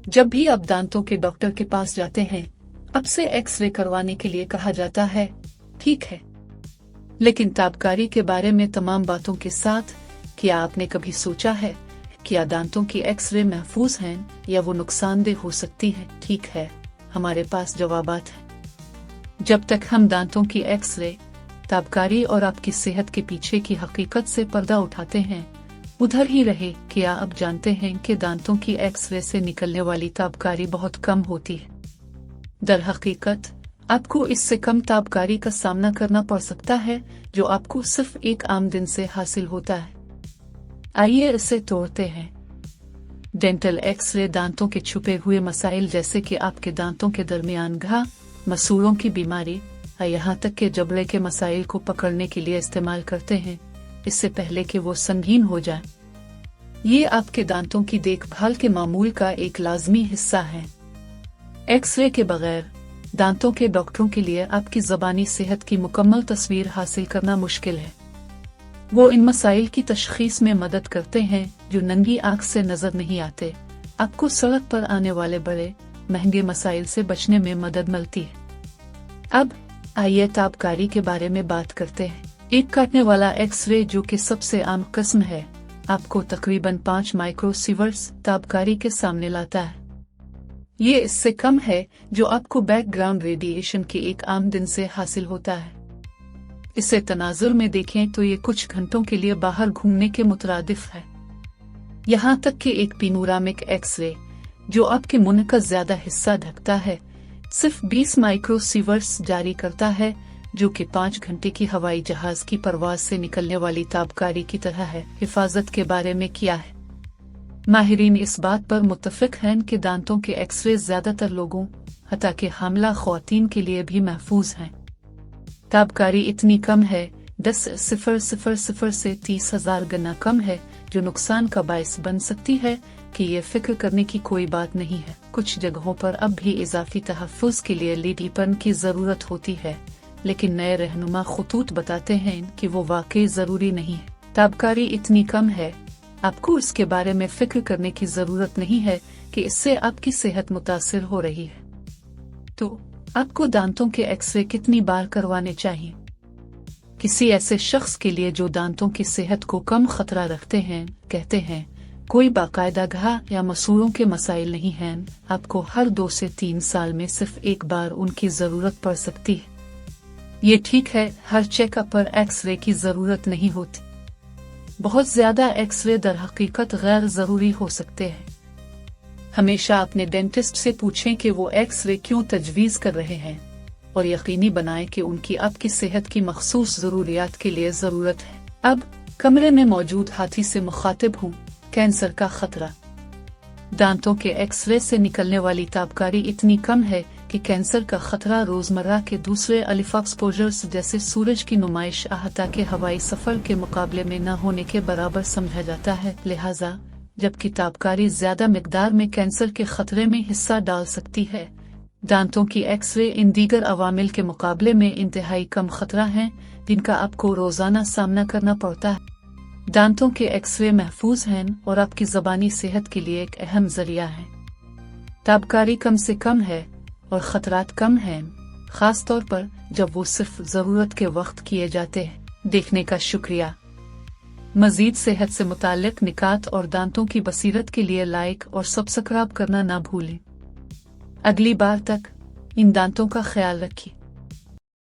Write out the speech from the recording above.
जब भी आप दांतों के डॉक्टर के पास जाते हैं, अब से एक्सरे करवाने के लिए कहा जाता है, ठीक है। लेकिन ताबकारी के बारे में तमाम बातों के साथ, क्या आपने कभी सोचा है क्या दांतों की एक्सरे महफूज हैं या वो नुकसानदेह हो सकती है? ठीक है, हमारे पास जवाबात हैं। जब तक हम दांतों की एक्सरे, ताबकारी और आपकी सेहत के पीछे की हकीकत से पर्दा उठाते हैं, उधर ही रहे। क्या आप जानते हैं कि दांतों की एक्सरे से निकलने वाली ताबकारी बहुत कम होती है? दर हकीकत आपको इससे कम ताबकारी का सामना करना पड़ सकता है जो आपको सिर्फ एक आम दिन से हासिल होता है। आइए इसे तोड़ते हैं। डेंटल एक्सरे दांतों के छुपे हुए मसाइल जैसे कि आपके दांतों के दरमियान घा, मसूड़ों की बीमारी या यहाँ तक के जबड़े के मसाइल को पकड़ने के लिए इस्तेमाल करते हैं, इससे पहले कि वो संगीन हो जाए। ये आपके दांतों की देखभाल के मामूल का एक लाजमी हिस्सा है। एक्सरे के बगैर दांतों के डॉक्टरों के लिए आपकी ज़बानी सेहत की मुकम्मल तस्वीर हासिल करना मुश्किल है। वो इन मसाइल की तशखीस में मदद करते हैं जो नंगी आंख से नजर नहीं आते। आपको सड़क पर आने वाले बड़े महंगे मसाइल से बचने में मदद मिलती है। अब आइए ताबकारी के बारे में बात करते हैं। एक काटने वाला एक्सरे, जो कि सबसे आम किस्म है, आपको तकरीबन 5 माइक्रोसीवर्ट्स ताबकारी के सामने लाता है। ये इससे कम है जो आपको बैकग्राउंड रेडिएशन के एक आम दिन से हासिल होता है। इसे तनाजुर में देखें तो ये कुछ घंटों के लिए बाहर घूमने के मुतरादिफ है। यहाँ तक कि एक पिनोरामिक एक्सरे, जो आपके मुंह का ज्यादा हिस्सा ढकता है, सिर्फ 20 माइक्रोसीवर्ट्स जारी करता है, जो कि 5 घंटे की हवाई जहाज की परवाज से निकलने वाली ताबकारी की तरह है। हिफाजत के बारे में क्या है? माहिरीन इस बात पर मुत्तफिक हैं कि दांतों के एक्सरे ज्यादातर लोगों, हत्ता कि हामला ख्वातीन के लिए भी महफूज हैं। ताबकारी इतनी कम है, 10,000 से 30,000 गुना कम है, जो नुकसान का बायस बन सकती है कि ये फिक्र करने की कोई बात नहीं है। कुछ जगहों पर अब भी इजाफी तहफ़्फ़ुज़ के लिए लीडीपन की जरूरत होती है, लेकिन नए रहनुमा खतूत बताते हैं कि वो वाकई जरूरी नहीं है। ताबकारी इतनी कम है, आपको इसके बारे में फिक्र करने की जरूरत नहीं है कि इससे आपकी सेहत मुतासिर हो रही है। तो आपको दांतों के एक्सरे कितनी बार करवाने चाहिए? किसी ऐसे शख्स के लिए जो दांतों की सेहत को कम खतरा रखते हैं, कहते हैं, कोई बाकायदा घा या मसूड़ों के मसाइल नहीं हैं, आपको हर 2 से 3 साल में सिर्फ एक बार उनकी जरूरत पड़ सकती है। ये ठीक है, हर चेकअप पर एक्सरे की जरूरत नहीं होती। बहुत ज्यादा एक्सरे दर हकीकत गैर जरूरी हो सकते हैं। हमेशा अपने डेंटिस्ट से पूछें कि वो एक्सरे क्यों तजवीज़ कर रहे हैं, और यकीनी बनाएं कि उनकी आपकी सेहत की मखसूस ज़रूरियात के लिए ज़रूरत है। अब कमरे में मौजूद हाथी से मुखातिब हूँ। कैंसर का खतरा। दांतों के एक्सरे से निकलने वाली ताबकारी इतनी कम है कि कैंसर का खतरा रोजमर्रा के दूसरे अलिफ एक्सपोजर्स जैसे सूरज की नुमाइश अहता के हवाई सफर के मुकाबले में न होने के बराबर समझा जाता है। लिहाजा जबकि ताबकारी ज्यादा मिकदार में कैंसर के खतरे में हिस्सा डाल सकती है, दांतों की एक्सरे इन दीगर अवामिल के मुकाबले में इंतहाई कम खतरा है जिनका आपको रोजाना सामना करना पड़ता है। दांतों के एक्सरे महफूज हैं और आपकी ज़बानी सेहत के लिए एक अहम जरिया है। ताबकारी कम से कम है और खतरात कम हैं, खास तौर पर जब वो सिर्फ जरूरत के वक्त किए जाते हैं। देखने का शुक्रिया। मजीद सेहत से मुताल्लिक निकात और दांतों की बसीरत के लिए लाइक और सब्सक्राइब करना ना भूलें। अगली बार तक इन दांतों का ख्याल रखिए।